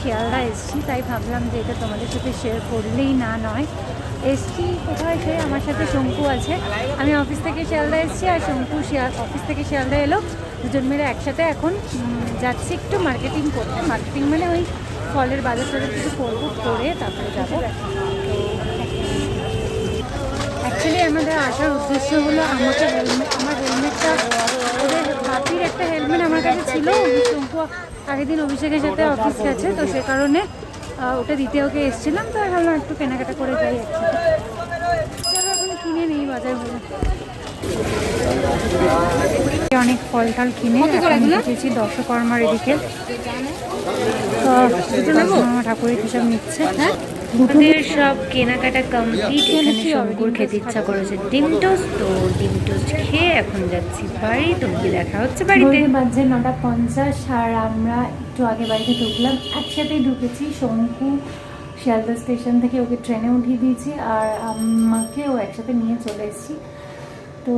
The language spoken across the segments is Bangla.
শিয়ালদা এসেছি, তাই ভাবলাম যে এটা তোমাদের সাথে শেয়ার করলেই না নয়। এসছি কোথায়, সে আমার সাথে শঙ্কু আছে। আমি অফিস থেকে শিয়ালদা এসেছি আর শঙ্কু অফিস থেকে শিয়ালদা এলো। দুজন মিলে একসাথে এখন যাচ্ছি একটু মার্কেটিং করতে। মার্কেটিং মানে ওই ফলের বাজার টাজার কিছু করবো, করে তারপরে যাবো। তো অ্যাকচুয়ালি আমাদের আসার উদ্দেশ্য হলো আমার হেলমেটটা, ওদের বাপির একটা হেলমেট আমার কাছে ছিল। শঙ্কু আগের দিন অভিষেকের সাথে অফিস গেছে, তো সে কারণে ওটা দিতে ওকে এসেছিলাম। তো ভাবলাম একটু কেনাকাটা করে যাই একসাথে। চলো এখন কিনে নিই বাজার ঘুরে। অনেক ফল টল কিনে এসেছি দর্শকর্মার এদিকে। ঠাকুরের হিসাব নিচ্ছে। আমাদের সব কেনাকাটা কমপ্লিট। এখানে শঙ্কুর খেতে ইচ্ছা করেছে ডিম টোস্ট, তো ডিম টোস্ট খেয়ে এখন যাচ্ছি বাড়ি। তোমাকে দেখা হচ্ছে বাড়িতে। বাজছে 9:50 আর আমরা একটু আগে বাড়িতে ঢুকলাম। একসাথেই ঢুকেছি। শঙ্কু শিয়ালদা স্টেশন থেকে ওকে ট্রেনে উঠিয়ে দিয়েছি আর আমাকেও একসাথে নিয়ে চলে এসেছি। তো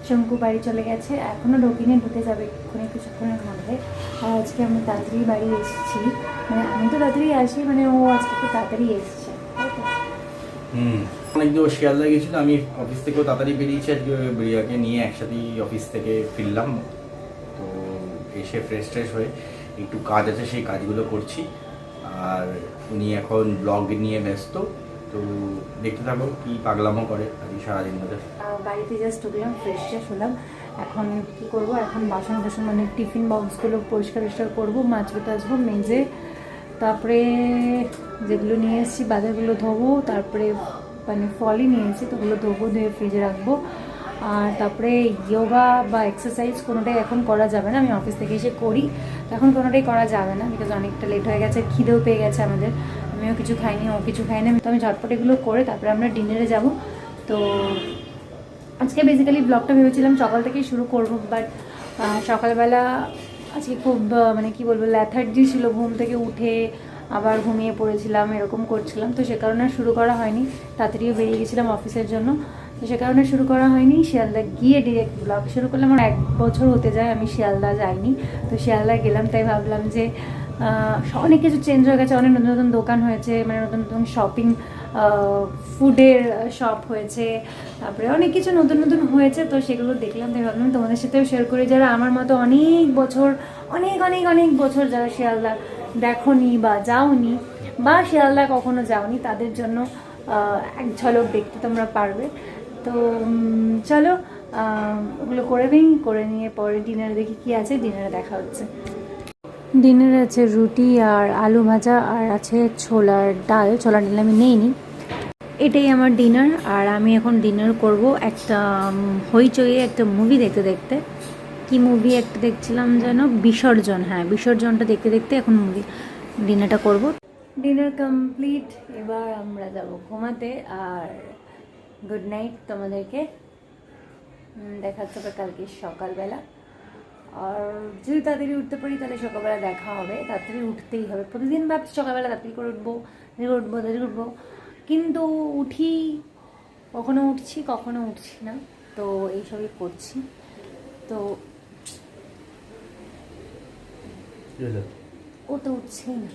শঙ্কু বাড়ি চলে গেছে, এখনও ঢুকিনি, ঢুকে যাবে এক্ষুনি কিছুক্ষণের মধ্যে। আর আজকে আমি তাড়াতাড়ি বাড়ি এসেছি, মানে আমি তো তাড়াতাড়ি আসি, মানে ও আজকে একটু তাড়াতাড়ি এসছে। অনেকদিন ও শিয়ালদা গেছিল, আমি অফিস থেকেও তাড়াতাড়ি বেরিয়েছি। আজকে বেরিয়াকে নিয়ে একসাথেই অফিস থেকে ফিরলাম। তো এসে ফ্রেশ ট্রেশ হয়ে একটু কাজ আছে, সেই কাজগুলো করছি। আর উনি এখন ব্লগ নিয়ে ব্যস্ত, তো দেখতে থাকো কি পাগলামো করে আজকে সারাদিন ধরে। বাড়িতে জাস্ট ঢুকলাম, ফ্রেশ ট্রেশ হলাম। এখন কি করব, এখন বাসন টাসন মানে টিফিন বক্সগুলো পরিষ্কার করবো, মাছবো টাছবো মেজে, তারপরে যেগুলো নিয়ে এসেছি বাজারগুলো ধোবো, তারপরে মানে ফলই নিয়ে এসেছি তো ওগুলো ধোবো, ধুয়ে ফ্রিজে রাখবো। আর তারপরে ইয়োগা বা এক্সারসাইজ কোনোটাই এখন করা যাবে না, আমি অফিস থেকে এসে করি, তো এখন কোনোটাই করা যাবে না বিকজ অনেকটা লেট হয়ে গেছে, খিদেও পেয়ে গেছে আমাদের। আমিও কিছু খাইনি, ও কিছু খাইনি, তো আমি ঝটপট এগুলো করে তারপরে আমরা ডিনারে যাব। তো আজকে বেসিক্যালি ব্লগটা ভেবেছিলাম সকাল থেকেই শুরু করব, বাট সকালবেলা আজকে খুব মানে কি বলবো ল্যাথার্জি ছিল, ঘুম থেকে উঠে আবার ঘুমিয়ে পড়েছিলাম, এরকম করছিলাম, তো সে কারণে শুরু করা হয়নি। তাড়াতাড়িও বেরিয়ে গেছিলাম অফিসের জন্য, তো সে কারণে শুরু করা হয়নি। শিয়ালদা গিয়ে ডিরেক্ট ব্লগ শুরু করলাম। আমার 1 বছর হতে যায় আমি শিয়ালদা যাইনি, তো শিয়ালদা গেলাম, তাই ভাবলাম যে অনেক কিছু চেঞ্জ হয়ে গেছে, অনেক নতুন নতুন দোকান হয়েছে, মানে নতুন নতুন শপিং ফুডের শপ হয়েছে, তারপরে অনেক কিছু নতুন নতুন হয়েছে, তো সেগুলো দেখলাম, তাই ভাবলাম তোমাদের সাথেও শেয়ার করি। যারা আমার মতো অনেক বছর অনেক অনেক অনেক বছর যারা শিয়ালদা দেখোনি বা যাওনি বা শিয়ালদা কখনো যাওনি, তাদের জন্য এক ঝলক দেখতে তোমরা পারবে। তো চলো ওগুলো করে নিয়ে পরে ডিনারে দেখি কি আছে। ডিনারে দেখা হচ্ছে। ডিনারে আছে রুটি আর আলু ভাজা, আর আছে ছোলার ডাল আমি নেইনি। এটাই আমার ডিনার। আর আমি এখন ডিনার করব একটা হইচইয়ে একটা মুভি দেখতে দেখতে। কি মুভি একটা দেখছিলাম যেন, বিসর্জন। হ্যাঁ, বিসর্জনটা দেখতে দেখতে এখন ডিনারটা করব। ডিনার কমপ্লিট, এবার আমরা যাব ঘুমাতে। আর গুড নাইট তোমাদেরকে, দেখা হচ্ছে কালকে সকালবেলা। আর যদি তাড়াতাড়ি উঠতে পারি তাহলে সকালবেলা দেখা হবে, তাড়াতাড়ি উঠতেই হবে। প্রতিদিন ভাবছি সকালবেলা তাড়াতাড়ি করে উঠবো, কিন্তু উঠি, কখনো উঠছি কখনো উঠছি না, তো এইসবই করছি। তো ও তো উঠছেই না।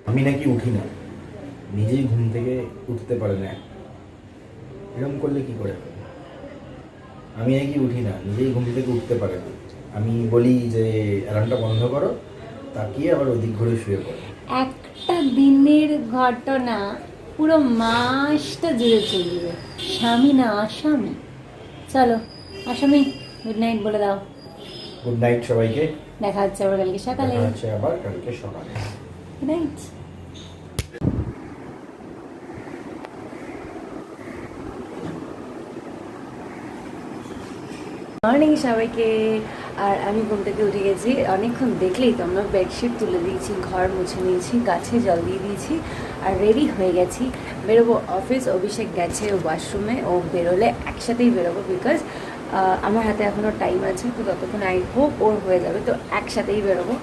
আমি নাকি উঠি না, নিজেই ঘুম থেকে উঠতে পারে না, এরকম করলে কি করে? আমি নাকি উঠি না, নিজেই ঘুম থেকে উঠতে পারে না। আমি বলি যে অ্যালার্মটা বন্ধ করো, তাকিয়ে আবার ওদিক ঘুরে শুয়ে পড়ে। একটা দিনের ঘটনা পুরো মাসটা জুড়ে চলবে। স্বামী না আসামি। চলো আসামি, গুড নাইট বলে দাও। গুড নাইট সবাইকে, দেখা হচ্ছে আবার কালকে সকালে। Good night. মর্নিং সবাইকে। আর আমি ঘুম থেকে উঠে গেছি, অনেকক্ষণ দেখলেই তো আমরা বেডশিট তুলে দিয়েছি, ঘর মুছে নিয়েছি, গাছে জল দিয়ে দিয়েছি, আর রেডি হয়ে গেছি, বেরোবো অফিস। অভিষেক গেছে ওয়াশরুমে, ও বেরোলে একসাথেই বেরোবো, বিকজ আমার হাতে এখনও টাইম আছে, তো ততক্ষণ আই হোপ ওর হয়ে যাবে, তো একসাথেই বেরোবো।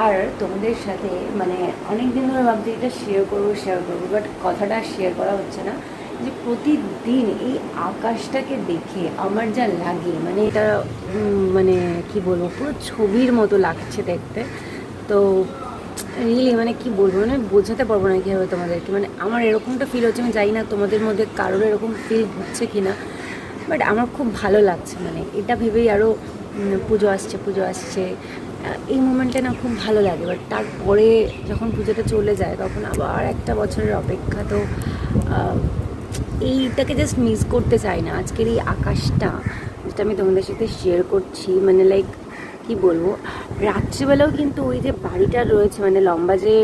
আর তোমাদের সাথে মানে অনেক দিন ধরে ভাবছি এটা শেয়ার করবো, বাট কথাটা শেয়ার করা হচ্ছে না। যে প্রতিদিন এই আকাশটাকে দেখে আমার যা লাগে, মানে এটা মানে কি বলবো, পুরো ছবির মতো লাগছে দেখতে। তো রিয়েলি মানে কি বলবো, মানে বোঝাতে পারবো না কীভাবে তোমাদেরকে, মানে আমার এরকমটা ফিল হচ্ছে। আমি জানি না তোমাদের মধ্যে কারোর এরকম ফিল হচ্ছে কি না, বাট আমার খুব ভালো লাগছে। মানে এটা ভেবেই আরও পুজো আসছে এই মোমেন্টে না খুব ভালো লাগে। বাট তারপরে যখন পুজোটা চলে যায় তখন আবার একটা বছরের অপেক্ষা। তো এইটাকে জাস্ট মিস করতে চাই না। আজকের এই আকাশটা যেটা আমি তোমাদের সাথে শেয়ার করছি, মানে লাইক কি বলবো, রাত্রিবেলাও কিন্তু ওই যে বাড়িটা রয়েছে, মানে লম্বা যে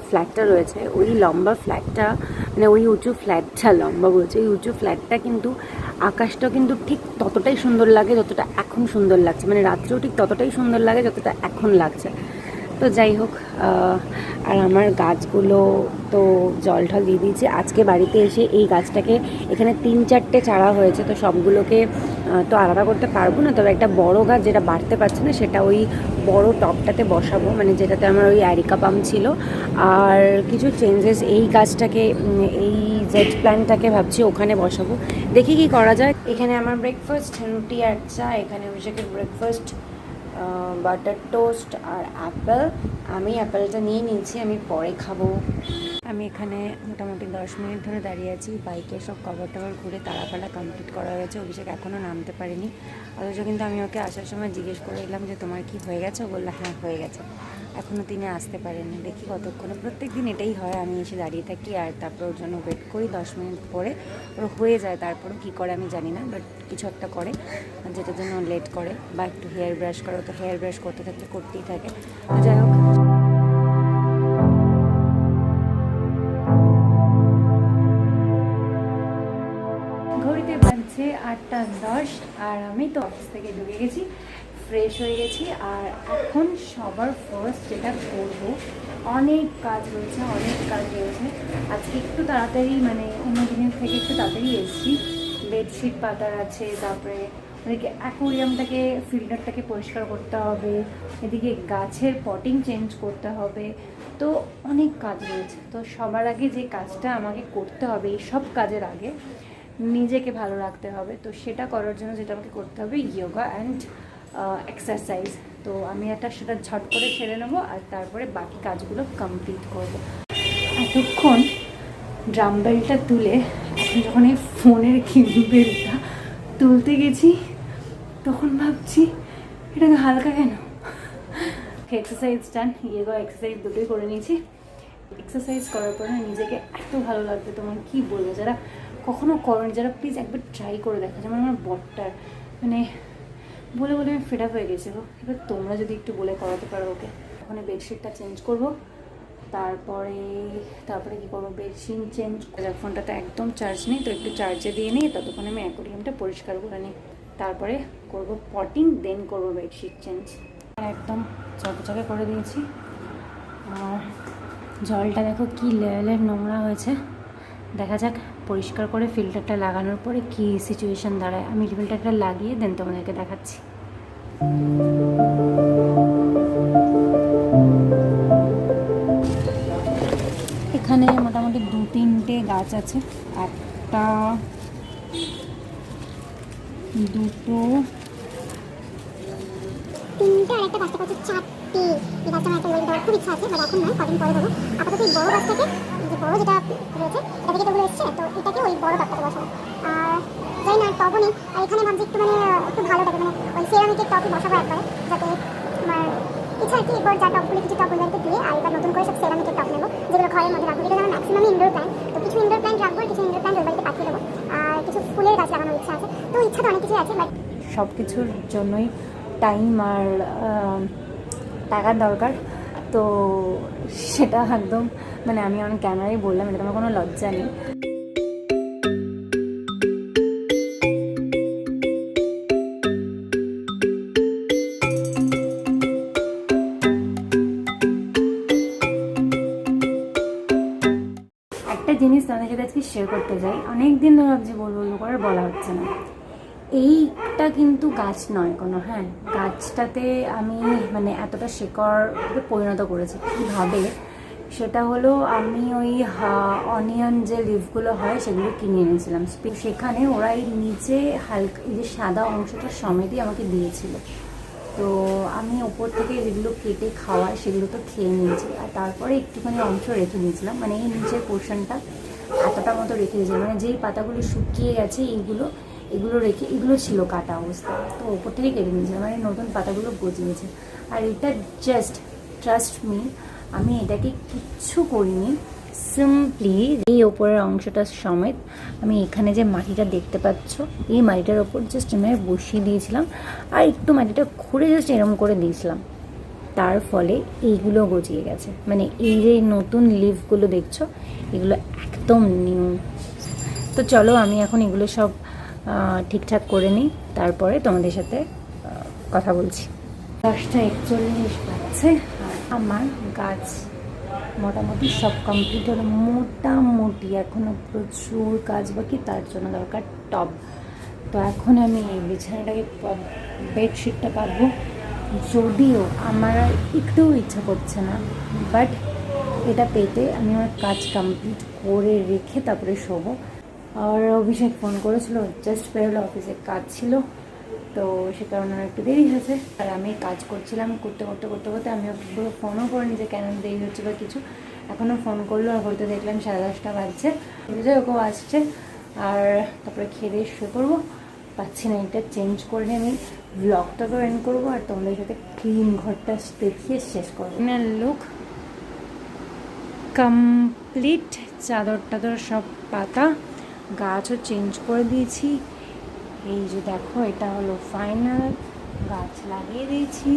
ফ্ল্যাটটা রয়েছে, ওই লম্বা ফ্ল্যাটটা, মানে ওই উঁচু ফ্ল্যাটটা, লম্বা বলছে, ওই উঁচু ফ্ল্যাটটা কিন্তু আকাশটা কিন্তু ঠিক ততটাই সুন্দর লাগে যতটা এখন সুন্দর লাগছে। মানে রাত্রেও ঠিক ততটাই সুন্দর লাগে যতটা এখন লাগছে। তো যাই হোক, আর আমার গাছগুলো তো জল ঠল দিয়ে দিয়েছি। আজকে বাড়িতে এসে এই গাছটাকে, এখানে 3-4টে চারা হয়েছে, তো সবগুলোকে তো আলাদা করতে পারবো না, তবে একটা বড় গাছ যেটা বাড়তে পারছে না সেটা ওই বড় টবটাতে বসাবো, মানে যেটাতে আমার ওই অ্যারিকা পাম ছিল। আর কিছু চেঞ্জেস, এই গাছটাকে, এই জেড প্ল্যান্টটাকে ভাবছি ওখানে বসাবো, দেখি কি করা যায়। এখানে আমার ব্রেকফাস্ট রুটি আর চা, এখানে অভিষেকের ব্রেকফাস্ট বাটার টোস্ট আর অ্যাপেল। আমি অ্যাপেলটা নিয়ে নিয়েছি, আমি পরে খাবো। আমি এখানে মোটামুটি 10 মিনিট ধরে দাঁড়িয়ে আছি। বাইকে সব কভার টভার ঘুরে তারাপালা কমপ্লিট করা হয়েছে। অভিষেক এখনও নামতে পারিনি, অথচ কিন্তু আমি ওকে আসার সময় জিজ্ঞেস করে এলাম যে তোমার কি হয়ে গেছে, ও বললো হ্যাঁ হয়ে গেছে। এখনও তিনি আসতে পারেনি, দেখি কতক্ষণে। প্রত্যেক দিন এটাই হয়, আমি এসে দাঁড়িয়ে থাকি আর তারপর ওর জন্য ওয়েট করি। 10 মিনিট পরে ওর হয়ে যায়, তারপরও কী করে আমি জানি না, বাট কিছু একটা করে যেটার জন্য লেট করে, বা একটু হেয়ার ব্রাশ করে। তো হেয়ার ব্রাশ করতে থাকলে করতেই থাকে। তো যাই হোক, ঘড়িতে বাজছে 8টা 10, আর আমি তো অফিস থেকে ঢুকে গেছি, ফ্রেশ হয়ে গেছি। আর এখন সবার ফার্স্ট যেটা করব, অনেক কাজ রয়েছে। আজকে একটু তাড়াতাড়ি, মানে অন্য দিনের থেকে একটু তাড়াতাড়ি এসেছি। বেডশিট পাতার আছে, তারপরে ওদিকে অ্যাকোরিয়ামটাকে, ফিল্টারটাকে পরিষ্কার করতে হবে, এদিকে গাছের পটিং চেঞ্জ করতে হবে। তো অনেক কাজ রয়েছে। তো সবার আগে যে কাজটা আমাকে করতে হবে, এই সব কাজের আগে নিজেকে ভালো রাখতে হবে। তো সেটা করার জন্য যেটা আমাকে করতে হবে, যোগা অ্যান্ড এক্সারসাইজ। তো আমি সেটা ঝট করে সেরে নেবো, আর তারপরে বাকি কাজগুলো কমপ্লিট করব। এতক্ষণ ড্রামবেলটা তুলে, এখন যখন এই ফোনের কিবেলটা তুলতে গেছি, তখন ভাবছি এটাকে হালকা কেন। এক্সারসাইজ ডান, যোগা এক্সারসাইজ দুটোই করে নিয়েছি। এক্সারসাইজ করার পরে নিজেকে এত ভালো লাগবে, তোমার কি বলবো। যারা কখনো করেন, যারা প্লিজ একবার ট্রাই করে দেখা। যেমন আমার বরটার, মানে বলে বলে আমি ফেড আপ হয়ে গেছি গো। এবার তোমরা যদি একটু বলে করাতে পারো ওকে। ওখানে বেডশিটটা চেঞ্জ করব, তারপরে কি করবো, বেডশিট চেঞ্জ। ফোনটাতে একদম চার্জ নেই, তো একটু চার্জে দিয়ে নিই, ততক্ষণে আমি অ্যাকোরিয়ামটা পরিষ্কার করে নিই। তারপরে করব পটিং, দেন করব বেডশিট চেঞ্জ। একদম চকচকে করে দিয়েছি। আর জলটা দেখো কি লেভেলের নোংরা হয়েছে। দেখা যাক পরিষ্কার করে ফিল্টারটা লাগানোর পরে কি সিচুয়েশান দাঁড়ায়। আমি ফিল্টারটা লাগিয়ে দেন তোমাদেরকে দেখাচ্ছি। এখানে মোটামুটি 2-3টে গাছ আছে, একটা, দুটো, তিনটে, আর একটা গাছটা পাচ্ছে 4টে। এই গাছটা আমার একটা ওয়েট দেওয়ার খুব ইচ্ছা আছে, বাট এখন নয়, কদিন পরে দেবো। আপাতত এই বড় গাছটাকে, যে বড় যেটা রয়েছে এটা থেকে তোগুলো এসছে, তো এটাকে ওই বড় গাছটাকে বসাবো। আর যাই না, টবও নেই। আর এখানে ভাবছি একটু মানে একটু ভালো থাকে, মানে ওই সেরামিকের টবই বসাবো একবারে, যাতে আমার ইচ্ছা আর কি। এবার যা টবগুলো, কিছু টব ওইগুলোকে দিয়ে, আর এবার নতুন করে সব সেরামিকের টব নেবো, যেগুলো ঘরের মধ্যে রাখবো। যেটা আমার ম্যাক্সিমামই ইনডোর প্ল্যান্ট, তো কিছু ইনডোর প্ল্যান্ট রাখবো, কিছু ইনডোর প্ল্যান্ট ওই বাড়িতে পাঠিয়ে দেবো। আর কিছু ফুলের গাছ লাগানোর ইচ্ছা আছে। তো ইচ্ছা তো অনেক কিছুই আছে, বাট সব কিছুর জন্যই টাইম আর টাকার দরকার। তো সেটা একদম, মানে আমি অনেক ক্যামেরায় বললাম, এটা আমার কোনো লজ্জা নেই। একটা জিনিস তাদের সাথে আজকে শেয়ার করতে চাই। অনেক দিন ধরে ভাবছি বলবো করে, বলা হচ্ছে না। এইটা কিন্তু গাছ নয় কোনো, হ্যাঁ, গাছটাতে আমি মানে এতটা শেকড় পরিণত করেছি। কীভাবে, সেটা হলো আমি ওই অনিয়ন যে লিভগুলো হয় সেগুলো কিনে এনেছিলাম। সেখানে ওরা এই নিচে হালকা এই যে সাদা অংশটা সমেতই আমাকে দিয়েছিল। তো আমি ওপর থেকে যেগুলো কেটে খাওয়ার সেগুলো তো খেয়ে নিয়েছি, আর তারপরে একটুখানি অংশ রেখে দিয়েছিলাম, মানে এই নিচের পোর্শনটা এতটা মতো রেখে দিয়েছিলাম, মানে যেই পাতাগুলো শুকিয়ে গেছে এগুলো রেখে, এগুলো ছিল কাটা অবস্থা, তো ওপর থেকে কেটে নিয়েছিলাম, মানে নতুন পাতাগুলো গজিয়েছে। আর এটা জাস্ট ট্রাস্ট মি, আমি এটাকে কিচ্ছু করিনি, সিম্পলি এই ওপরের অংশটা সমেত আমি এখানে যে মাটিটা দেখতে পাচ্ছ এই মাটিটার ওপর জাস্ট আমি বসিয়ে দিয়েছিলাম, আর একটু মাটিটা খুঁড়ে জাস্ট এরম করে দিয়েছিলাম। তার ফলে এইগুলো গজিয়ে গেছে, মানে এই যে নতুন লিভগুলো দেখছো এগুলো একদম নিউ। তো চলো আমি এখন এগুলো সব ঠিকঠাক করে নিই, তারপরে তোমাদের সাথে কথা বলছি। 10:41 বাজছে আর আমার গাছ মোটামুটি সব কমপ্লিট হলো, মোটামুটি এখনও প্রচুর কাজ বাকি, তার জন্য দরকার টব। তো এখন আমি এই বিছানাটাকে বেডশিটটা পাতবো, যদিও আমার আর একটুও ইচ্ছা করছে না, বাট এটা পেতে আমি আমার কাজ কমপ্লিট করে রেখে তারপরে শোবো। আর অভিষেক ফোন করেছিল, জাস্ট বেরোলো, অফিসে কাজ ছিল, তো সে কারণে আমার একটু দেরি হয়েছে। আর আমি কাজ করছিলাম, করতে আমি পুরো ফোনও করিনি যে কেন দেরি হচ্ছে বা কিছু, এখনও ফোন করলো আর বলতে দেখলাম 10:30 বাজছে, বুঝে ওকেও আসছে। আর তারপরে খেয়ে দিয়ে শুয়ে পড়বো, পাচ্ছি না, এটা চেঞ্জ করে নিয়ে আমি ব্লগটাকেও এন্ড করবো আর তোমাদের সাথে ক্লিন ঘরটা দেখিয়ে শেষ করবো। লুক কমপ্লিট, চাদর টাদর সব পাতা, গাছও চেঞ্জ করে দিয়েছি, এই যে দেখো এটা হলো ফাইনাল, গাছ লাগিয়ে দিয়েছি,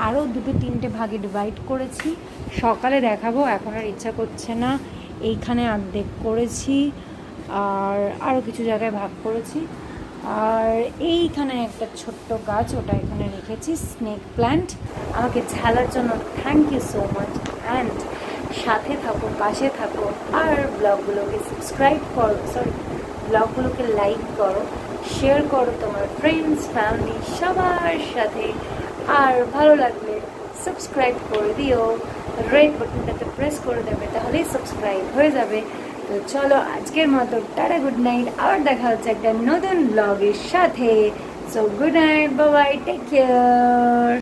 আরও 2-3টে ভাগে ডিভাইড করেছি, সকালে দেখাবো, এখন আর ইচ্ছা করছে না। এইখানে অর্ধেক করেছি আর আরও কিছু জায়গায় ভাগ করেছি, আর এইখানে একটা ছোট্ট গাছ ওটা এখানে রেখেছি, স্নেক প্ল্যান্ট। আমাকে ঝালার জন্য thank you so much, and সাথে থাকো, পাশে থাকো, আর ব্লগগুলোকে সাবস্ক্রাইব করো, ব্লগগুলোকে লাইক করো, শেয়ার করো তোমার ফ্রেন্ডস, ফ্যামিলি সবার সাথে, আর ভালো লাগলে সাবস্ক্রাইব করে দিও, রেড বাটনটাতে প্রেস করে দেবে, তাহলেই সাবস্ক্রাইব হয়ে যাবে। তো চলো আজকের মতো টাটা, গুড নাইট, আবার দেখা হচ্ছে একটা নতুন ব্লগের সাথে। So good night, bye bye, take care.